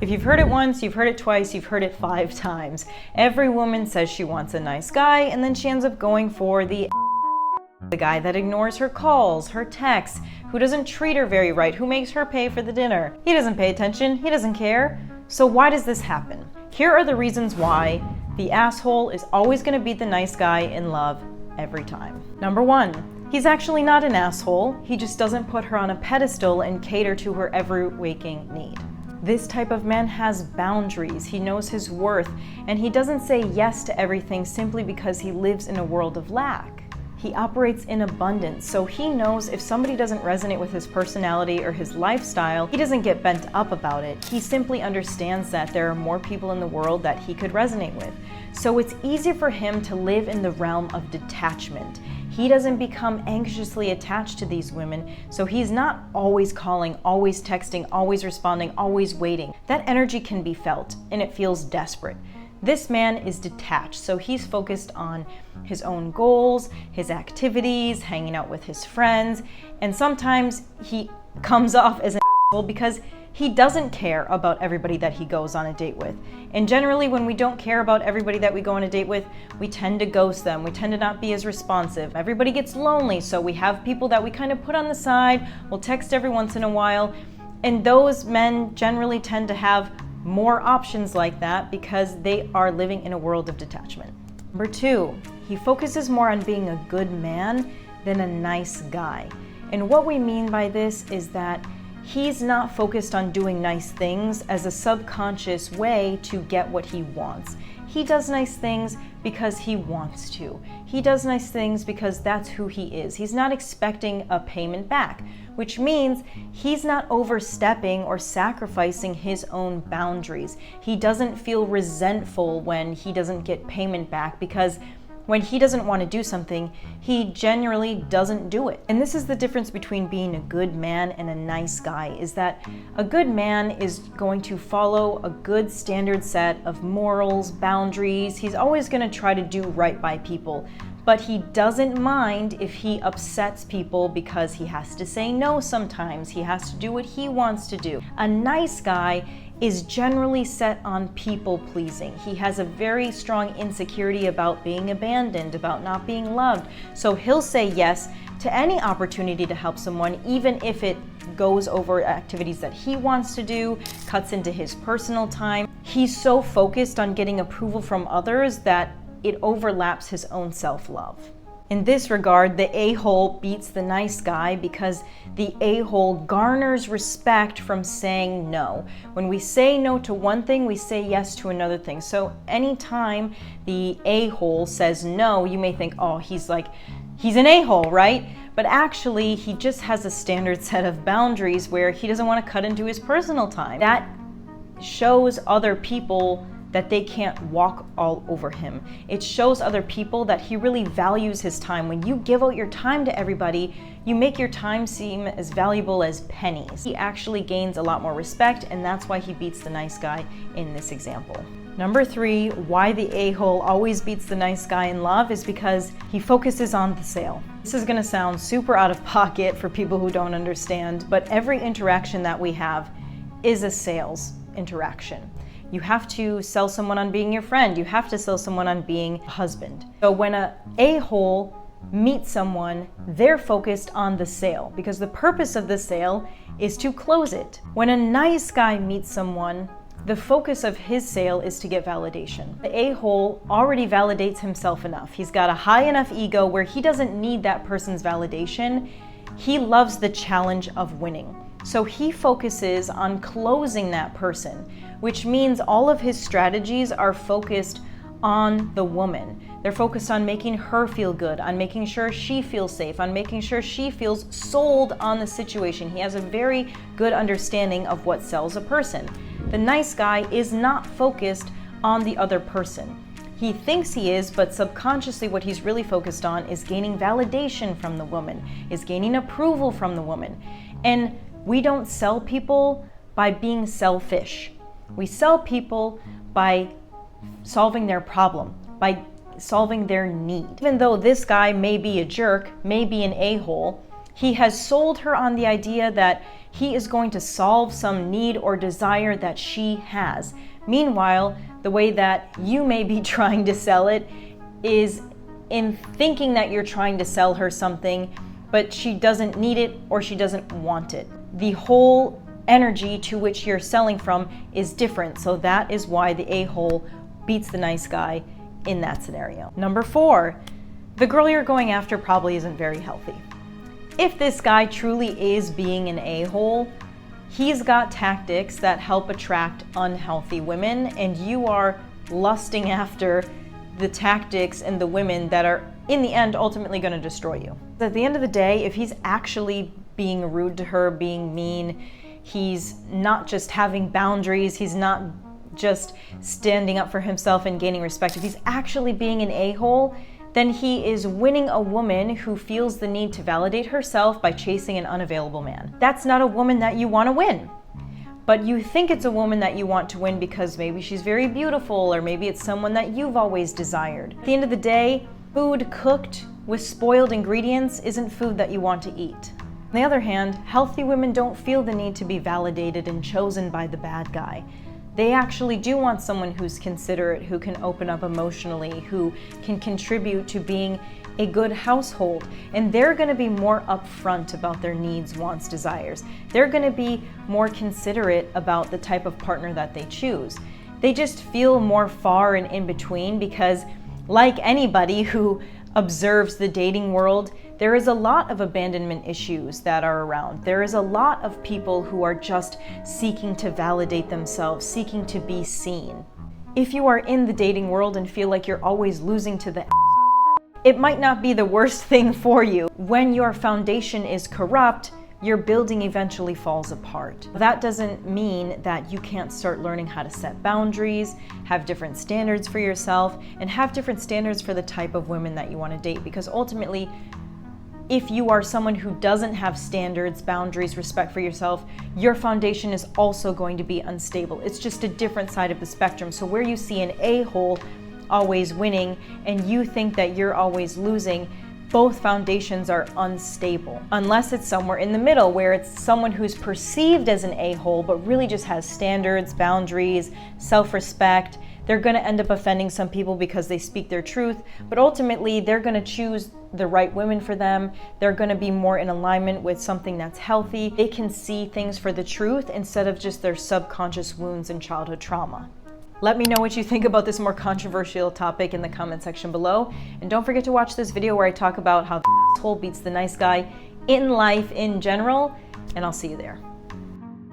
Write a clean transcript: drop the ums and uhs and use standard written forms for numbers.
If you've heard it once, you've heard it twice, you've heard it 5 times. Every woman says she wants a nice guy, and then she ends up going for the guy that ignores her calls, her texts, who doesn't treat her very right, who makes her pay for the dinner. He doesn't pay attention, he doesn't care. So why does this happen? Here are the reasons why the asshole is always going to beat the nice guy in love every time. Number 1, he's actually not an asshole, he just doesn't put her on a pedestal and cater to her every waking need. This type of man has boundaries, he knows his worth, and he doesn't say yes to everything simply because he lives in a world of lack. He operates in abundance, so he knows if somebody doesn't resonate with his personality or his lifestyle, he doesn't get bent up about it. He simply understands that there are more people in the world that he could resonate with. So it's easy for him to live in the realm of detachment. He doesn't become anxiously attached to these women, so he's not always calling, always texting, always responding, always waiting. That energy can be felt, and it feels desperate. This man is detached, so he's focused on his own goals, his activities, hanging out with his friends, and sometimes he comes off as an asshole because he doesn't care about everybody that he goes on a date with. And generally, when we don't care about everybody that we go on a date with, we tend to ghost them. We tend to not be as responsive. Everybody gets lonely, so we have people that we kind of put on the side. We'll text every once in a while. And those men generally tend to have more options like that because they are living in a world of detachment. Number 2, he focuses more on being a good man than a nice guy. And what we mean by this is that he's not focused on doing nice things as a subconscious way to get what he wants. He does nice things because he wants to. He does nice things because that's who he is. He's not expecting a payment back, which means he's not overstepping or sacrificing his own boundaries. He doesn't feel resentful when he doesn't get payment back because when he doesn't want to do something, he generally doesn't do it. And this is the difference between being a good man and a nice guy, is that a good man is going to follow a good standard set of morals, boundaries. He's always going to try to do right by people. But he doesn't mind if he upsets people because he has to say no sometimes. He has to do what he wants to do. A nice guy is generally set on people pleasing. He has a very strong insecurity about being abandoned, about not being loved. So he'll say yes to any opportunity to help someone, even if it goes over activities that he wants to do, cuts into his personal time. He's so focused on getting approval from others that it overlaps his own self-love. In this regard, the a-hole beats the nice guy because the a-hole garners respect from saying no. When we say no to one thing, we say yes to another thing. So anytime the a-hole says no, you may think, oh, he's an a-hole, right? But actually, he just has a standard set of boundaries where he doesn't want to cut into his personal time. That shows other people that they can't walk all over him. It shows other people that he really values his time. When you give out your time to everybody, you make your time seem as valuable as pennies. He actually gains a lot more respect, and that's why he beats the nice guy in this example. Number 3, why the a-hole always beats the nice guy in love is because he focuses on the sale. This is gonna sound super out of pocket for people who don't understand, but every interaction that we have is a sales interaction. You have to sell someone on being your friend. You have to sell someone on being a husband. So when an a-hole meets someone, they're focused on the sale because the purpose of the sale is to close it. When a nice guy meets someone, the focus of his sale is to get validation. The a-hole already validates himself enough. He's got a high enough ego where he doesn't need that person's validation. He loves the challenge of winning. So he focuses on closing that person, which means all of his strategies are focused on the woman. They're focused on making her feel good, on making sure she feels safe, on making sure she feels sold on the situation. He has a very good understanding of what sells a person. The nice guy is not focused on the other person. He thinks he is, but subconsciously what he's really focused on is gaining validation from the woman, is gaining approval from the woman. And we don't sell people by being selfish. We sell people by solving their problem, by solving their need. Even though this guy may be a jerk, may be an a-hole, He has sold her on the idea that he is going to solve some need or desire that she has. Meanwhile, the way that you may be trying to sell it is in thinking that you're trying to sell her something, but she doesn't need it or she doesn't want it. The whole energy to which you're selling from is different, so that is why the a-hole beats the nice guy in that scenario. Number 4, the girl you're going after probably isn't very healthy. If this guy truly is being an a-hole, he's got tactics that help attract unhealthy women, and you are lusting after the tactics and the women that are, in the end, ultimately going to destroy you. At the end of the day, if he's actually being rude to her, being mean, he's not just having boundaries, he's not just standing up for himself and gaining respect, if he's actually being an a-hole, then he is winning a woman who feels the need to validate herself by chasing an unavailable man. That's not a woman that you want to win. But you think it's a woman that you want to win because maybe she's very beautiful, or maybe it's someone that you've always desired. At the end of the day, food cooked with spoiled ingredients isn't food that you want to eat. On the other hand, healthy women don't feel the need to be validated and chosen by the bad guy. They actually do want someone who's considerate, who can open up emotionally, who can contribute to being a good household. And they're going to be more upfront about their needs, wants, desires. They're going to be more considerate about the type of partner that they choose. They just feel more far and in between because, like anybody who observes the dating world, there is a lot of abandonment issues that are around. There is a lot of people who are just seeking to validate themselves, seeking to be seen. If you are in the dating world and feel like you're always losing to the it might not be the worst thing for you. When your foundation is corrupt, your building eventually falls apart. That doesn't mean that you can't start learning how to set boundaries, have different standards for yourself, and have different standards for the type of women that you want to date. Because ultimately, if you are someone who doesn't have standards, boundaries, respect for yourself, your foundation is also going to be unstable. It's just a different side of the spectrum. So where you see an a-hole always winning and you think that you're always losing, both foundations are unstable. Unless it's somewhere in the middle where it's someone who's perceived as an a-hole but really just has standards, boundaries, self-respect. They're going to end up offending some people because they speak their truth, but ultimately they're going to choose the right women for them. They're going to be more in alignment with something that's healthy. They can see things for the truth instead of just their subconscious wounds and childhood trauma. Let me know what you think about this more controversial topic in the comment section below. And don't forget to watch this video where I talk about how the asshole beats the nice guy in life in general, and I'll see you there.